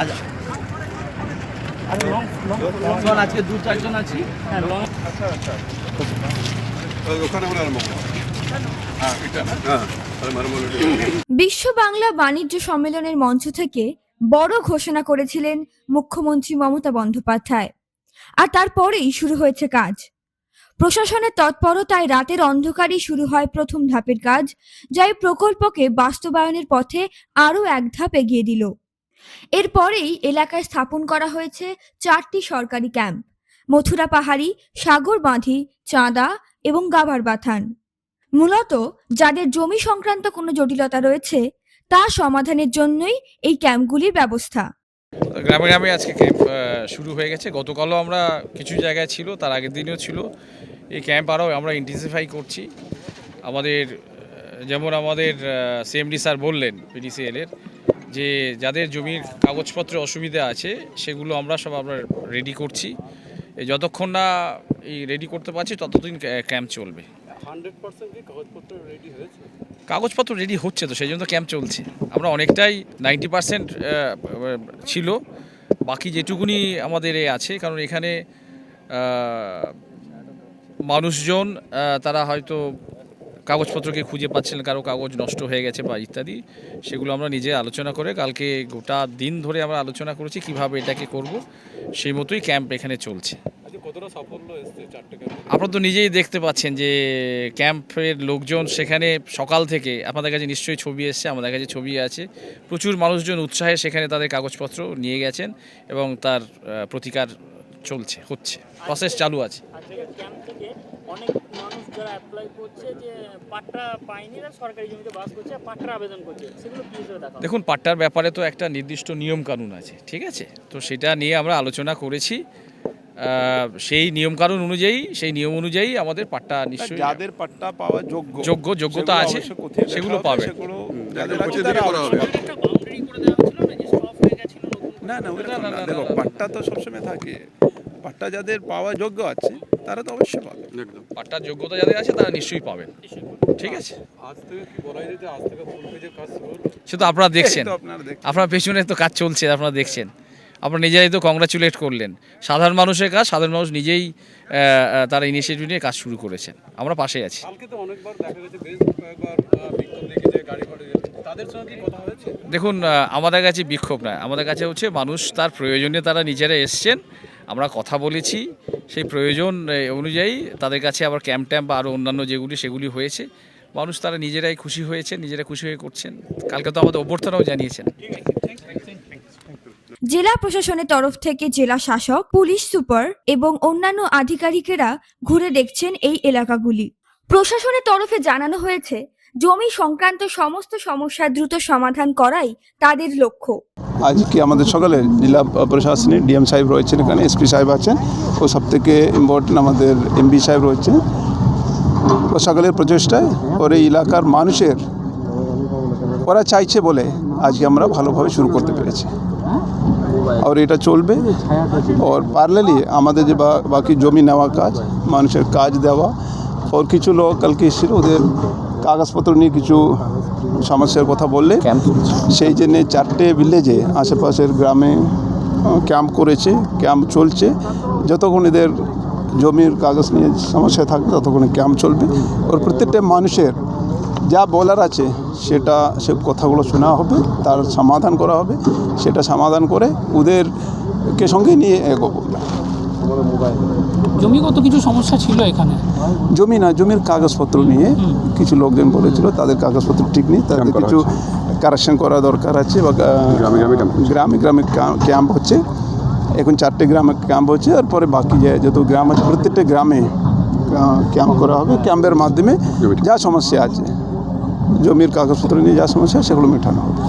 আচ্ছা আজকে 2-4 জন আছি। বিশ্ব বাংলা বাণিজ্য সম্মেলনের মঞ্চ থেকে বড় ঘোষণা করেছিলেন মুখ্যমন্ত্রী মমতা বন্দ্যোপাধ্যায়, আর তারপরেই শুরু হয়েছে কাজ। প্রশাসনের তৎপরতায় রাতের অন্ধকারেই শুরু হয় প্রথম ধাপের কাজ, যা এই প্রকল্পকে বাস্তবায়নের পথে আরও এক ধাপ এগিয়ে দিল। এরপরেই এলাকায় স্থাপন করা হয়েছে 4টি সরকারি ক্যাম্প: মথুরা পাহাড়ি, সাগরবাঁধি, চাঁদা এবং গাভার বাথান। মূলত যাদের জমি সংক্রান্ত কোনো জটিলতা রয়েছে তা সমাধানের জন্যই এই ক্যাম্পগুলির ব্যবস্থা। গ্রামে গ্রামে আজকে ক্যাম্প শুরু হয়ে গেছে। গতকালও আমরা কিছু জায়গায় ছিল, তার আগের দিনেও ছিল। এই ক্যাম্প আরও আমরা ইন্টেন্সিফাই করছি। যেমন আমাদের সিএমডি স্যার বললেন পিডিসিএলের যে যাদের জমির কাগজপত্রে অসুবিধা আছে সেগুলো আমরা রেডি করছি। যতক্ষণ না এই রেডি করতে পারছি ততদিন ক্যাম্প চলবে। 100% কাগজপত্র রেডি হয়েছে? কাগজপত্র রেডি হচ্ছে, তো সেই জন্য তো ক্যাম্প চলছে। আমরা অনেকটাই 90% ছিল, বাকি যেটুকুনি আমাদের আছে, কারণ এখানে মানুষজন তারা হয়তো কাগজপত্রকে খুঁজে পাচ্ছেন, কারো কাগজ নষ্ট হয়ে গেছে বা ইত্যাদি, সেগুলো আমরা নিজে আলোচনা করে কালকে গোটা দিন ধরে আমরা আলোচনা করেছি কিভাবে এটাকে করব, সেই মতোই ক্যাম্প এখানে চলছে। কতটা সাফল্য এসেছে 4টে ক্যাম্প? আপনারা তো নিজেই দেখতে পাচ্ছেন যে ক্যাম্পের লোকজন সেখানে সকাল থেকে, আপনাদের কাছে নিশ্চয়ই ছবি এসছে, আমাদের কাছে ছবি আছে, প্রচুর মানুষজন উৎসাহে সেখানে তাদের কাগজপত্র নিয়ে গেছেন এবং তার প্রতিকার হচ্ছে, প্রসেস চালু আছে। ক্যাম্প থেকে অনেক মানুষ যারা অ্যাপ্লাই করছে যে পাট্টা পায়নি, সরকারি জমিতে বাস করছে, পাট্টার আবেদন করছে, সেগুলো কি হিসেবে দেখা? দেখুন, পাট্টার ব্যাপারে তো একটা নির্দিষ্ট নিয়ম কানুন আছে, ঠিক আছে? তো সেটা নিয়ে আমরা আলোচনা করেছি। সেই নিয়ম কানুন অনুযায়ী, সেই নিয়ম অনুযায়ী আমাদের পাট্টা নিশ্চয়ই, যাদের পাট্টা পাওয়া যোগ্যতা আছে সেগুলো পাবে। না না, দেখো পাট্টা তো সবসময় থাকে, পাট্টা যাদের পাওয়া যোগ্য আছে তারা তো অবশ্যই পাবে। পাট্টার যোগ্যতা যাদের আছে তারা নিশ্চয়ই পাবেন, ঠিক আছে? আজ থেকে কি বলা যায় যে আজ থেকে ফুল পেজের কাজ শুরু হলো? সে তো আপনারা দেখছেন, আপনার পেছনে তো কাজ চলছে, আপনারা দেখছেন, আপনারা নিজেরাই তো কংগ্রাচুলেট করলেন। সাধারণ মানুষের কাজ, সাধারণ মানুষ নিজেই তারা ইনিশিয়েটিভ নিয়ে কাজ শুরু করেছেন, আমরা পাশে আছি। কালকে তো অনেকবার দেখা গেছে, বেশ কয়েকবার বিক্ষোভ দেখে যে গাড়ি ফাটে যাচ্ছে, তাদের সঙ্গে কি কথা হয়েছে? দেখুন, আমাদের কাছে বিক্ষোভ নয়, আমাদের কাছে হচ্ছে মানুষ তার প্রয়োজনে তারা নিজেরা এসছেন, আমরা কথা বলেছি, সেই প্রয়োজন অনুযায়ী তাদের কাছে আবার ক্যাম্প বা আরও অন্যান্য সেগুলি হয়েছে। মানুষ তারা নিজেরাই খুশি হয়েছেন, নিজেরা খুশি হয়ে করছেন। কালকে তো আমাদের অভ্যর্থনাও জানিয়েছেন। জেলা প্রশাসনের তরফ থেকে জেলা শাসক, পুলিশ সুপার এবং অন্যান্য আধিকারিকেরা ঘুরে দেখছেন এই এলাকাগুলি। প্রশাসনের তরফে জানানো হয়েছে জমি সংক্রান্ত সমস্ত সমস্যার দ্রুত সমাধান করাই তাদের লক্ষ্য। আজকে আমাদের সকালে জেলা প্রশাসনের ডিএম সাহেব রয়েছেন, এখানে এসপি সাহেব আছেন, ও সবথেকে ইম্পর্টেন্ট আমাদের এমপি সাহেব রয়েছেন। ও সকালের প্রচেষ্টায় ওর এই এলাকার মানুষের ওরা চাইছে বলে আজকে আমরা ভালোভাবে শুরু করতে পেরেছি, আর এটা চলবে। আর প্যারালালি আমাদের যে বাকি জমি নেওয়া কাজ, মানুষের কাজ দেওয়া, ওর কিছু লোক কালকে এসেছিল, ওদের কাগজপত্র নিয়ে কিছু সমস্যার কথা বললে সেই জন্যে 4টে ভিলেজে আশেপাশের গ্রামে ক্যাম্প করেছে, ক্যাম্প চলছে। যতক্ষণ এদের জমির কাগজ নিয়ে সমস্যা থাকবে ততক্ষণ ক্যাম্প চলবে। ওর প্রত্যেকটা মানুষের যা বলার আছে সে কথাগুলো শোনা হবে, তার সমাধান করা হবে, সেটা সমাধান করে ওদেরকে সঙ্গে নিয়ে এগোবো। জমিগত কিছু সমস্যা ছিল এখানে, জমির কাগজপত্র নিয়ে কিছু লোকজন বলেছিল তাদের কাগজপত্র ঠিক নেই, তাদের কিছু কারেকশন করা দরকার আছে। বা গ্রামে গ্রামে ক্যাম্প হচ্ছে, এখন 4টে গ্রামে ক্যাম্প হচ্ছে, আর পরে বাকি যত গ্রাম আছে প্রত্যেকটা গ্রামে ক্যাম্প করা হবে। ক্যাম্পের মাধ্যমে যা সমস্যা আছে, জমির কাগজপত্র নিয়ে যা সমস্যা সেগুলো মেটানো হবে।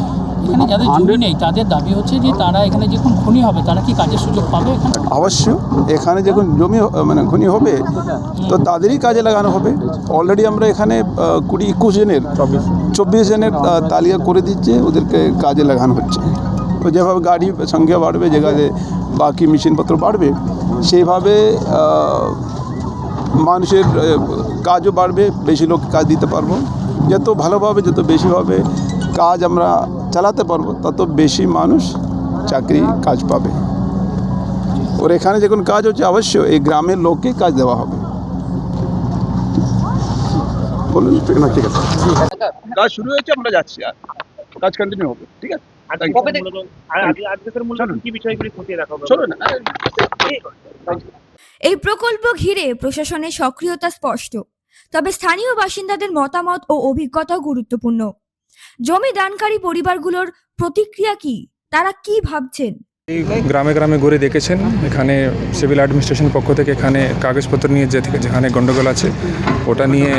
এখানে যাদের জমি নেই তাদের দাবি হচ্ছে যে তারা এখানে যখন খনি হবে তারা কি কাজের সুযোগ পাবে? অবশ্যই, এখানে যখন জমি খনি হবে তো তাদেরই কাজে লাগানো হবে। অলরেডি আমরা এখানে 20-21 জনের 24 জনের তালিকা করে দিচ্ছে, ওদেরকে কাজে লাগানো হচ্ছে। যেভাবে গাড়ি সংখ্যা বাড়বে, যেভাবে বাকি মেশিনপত্র বাড়বে, সেইভাবে মানুষের কাজও বাড়বে, বেশি লোক কাজ দিতে পারবো। যত ভালোভাবে, যত বেশিভাবে কাজ আমরা চালাতে পারবো, তত বেশি মানুষ চাকরি কাজ পাবে। ওর এখানে যখন কাজ হচ্ছে অবশ্যই এই গ্রামের লোককে কাজ দেওয়া হবে। বলুন না, ঠিক আছে, কাজ শুরু হয়েছে, আমরা যাচ্ছি, আর কাজ কন্টিনিউ হবে, ঠিক আছে। কি বিষয়গুলি খতিয়ে দেখা হবে? চলুন। এই প্রকল্প ঘিরে প্রশাসনের সক্রিয়তা স্পষ্ট, তবে স্থানীয় বাসিন্দাদের মতামত ও অভিজ্ঞতাও গুরুত্বপূর্ণ। জমি দানকারী পরিবারগুলোর প্রতিক্রিয়া কি, তারা কি ভাবছেন? এই গ্রামে গ্রামে ঘুরে দেখেছেন, এখানে সিভিল অ্যাডমিনিস্ট্রেশন পক্ষ থেকে এখানে কাগজপত্র নিয়ে যেখানে গণ্ডগোল আছে ওটা নিয়ে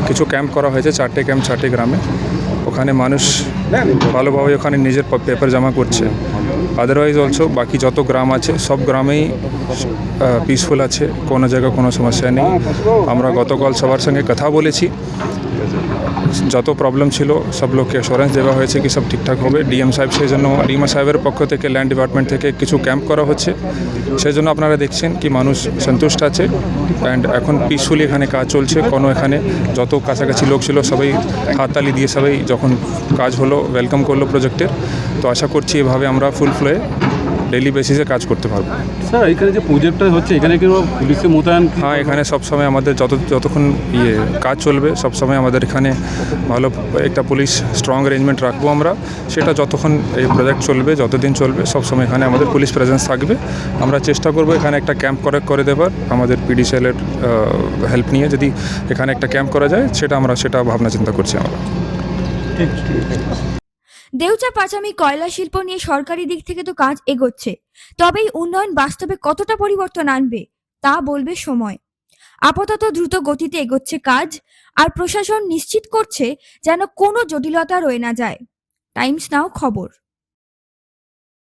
কিছু ক্যাম্প করা হয়েছে, 4টে ক্যাম্প 4টে গ্রামে। ওখানে মানুষ ভালোভাবে ওখানে নিজের পেপার জমা করছে। আদারওয়াইজ অলসো বাকি যত গ্রাম আছে সব গ্রামেই পিসফুল আছে, কোনো জায়গায় কোনো সমস্যা নেই। আমরা গতকাল সবার সঙ্গে কথা বলেছি, যত প্রবলেম ছিল সব লোককে অ্যাসুরেন্স দেওয়া হয়েছে কি সব ঠিকঠাক হবে। ডিএম সাহেব সেই জন্য ডিএম সাহেবের পক্ষ থেকে ল্যান্ড ডিপার্টমেন্ট থেকে কিছু ক্যাম্প করা হচ্ছে, সেই জন্য আপনারা দেখছেন কি মানুষ সন্তুষ্ট আছে। অ্যান্ড এখন পিসফুলি এখানে কাজ চলছে, কোনো এখানে যত কাছাকাছি লোক ছিল সবাই হাততালি দিয়ে সবাই যখন কাজ হলো ওয়েলকাম করলো প্রজেক্টের। তো আশা করছি এভাবে আমরা ফুল ফ্লোয়ে ডেইলি বেসিসে কাজ করতে পারবো। স্যার এখানে যে প্রজেক্টটা হচ্ছে এখানে কি পুলিশের মোতায়েন? হ্যাঁ, এখানে সবসময় আমাদের যতক্ষণ কাজ চলবে সবসময় আমাদের এখানে ভালো একটা পুলিশ স্ট্রং অ্যারেঞ্জমেন্ট রাখবো আমরা। সেটা যতক্ষণ এই প্রজেক্ট চলবে, যতদিন চলবে সবসময় এখানে আমাদের পুলিশ প্রেজেন্স থাকবে। আমরা চেষ্টা করবো এখানে একটা ক্যাম্প করে দেবার, আমাদের পিডিসিএলের হেল্প নিয়ে যদি এখানে একটা ক্যাম্প করা যায় সেটা ভাবনা চিন্তা করছি আমরা। দেউচা পাচামি কয়লা শিল্প নিয়ে সরকারি দিক থেকে তো কাজ এগোচ্ছে, তবে এই উন্নয়ন বাস্তবে কতটা পরিবর্তন আনবে তা বলবে সময়। আপাতত দ্রুত গতিতে এগোচ্ছে কাজ, আর প্রশাসন নিশ্চিত করছে যেন কোনো জটিলতা রয়ে না যায়। টাইমস নাও খবর।